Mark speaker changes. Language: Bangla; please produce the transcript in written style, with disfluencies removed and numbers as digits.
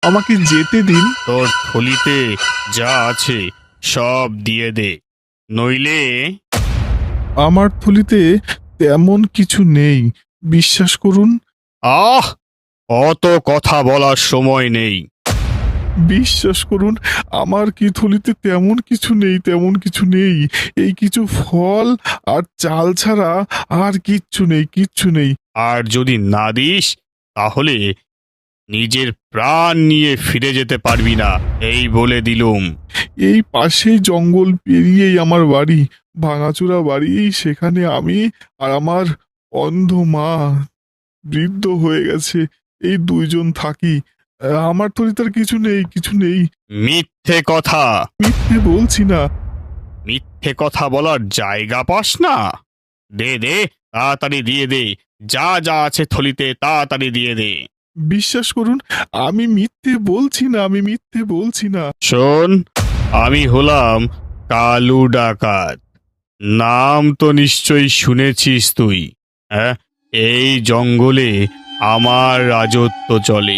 Speaker 1: আমাকে যেতে দিন।
Speaker 2: তোর থলিতে যা আছে সব দিয়ে দে, নইলে
Speaker 1: আমার থলিতে তেমন কিছু নেই, বিশ্বাস করুন।
Speaker 2: আহ অত কথা বলার সময় নেই।
Speaker 1: বিশ্বাস করুন, আমার কি থলিতে তেমন কিছু নেই, তেমন কিছু নেই। এই কিছু ফল আর চাল ছাড়া আর কিচ্ছু নেই, কিচ্ছু নেই।
Speaker 2: আর যদি না দিস তাহলে নিজের প্রাণ নিয়ে ফিরে যেতে পারবি না, এই বলে দিলুম।
Speaker 1: এই পাশেই জঙ্গল পেরিয়েই আমার বাড়ি, ভাঙাচোরা বাড়ি। সেখানে আমি আর আমার অন্ধ মা, বৃদ্ধ হয়ে গেছে, এই দুইজন থাকি। আমার থলিতে আর কিছু নেই, কিছু নেই।
Speaker 2: মিথ্যে কথা,
Speaker 1: মিথ্যে বলছি না।
Speaker 2: মিথ্যে কথা বলার জায়গা পাস না। দে দে, তাড়াতাড়ি দিয়ে দে, যা যা আছে থলিতে তাড়াতাড়ি দিয়ে দে।
Speaker 1: বিশ্বাস করুন, আমি মিথ্যে বলছি না, আমি মিথ্যে বলছি না।
Speaker 2: শোন, আমি হলাম কালু ডাকাত। নাম তো নিশ্চয়ই শুনেছিস তুই। হ্যাঁ, এই জঙ্গলে আমার রাজত্ব চলে।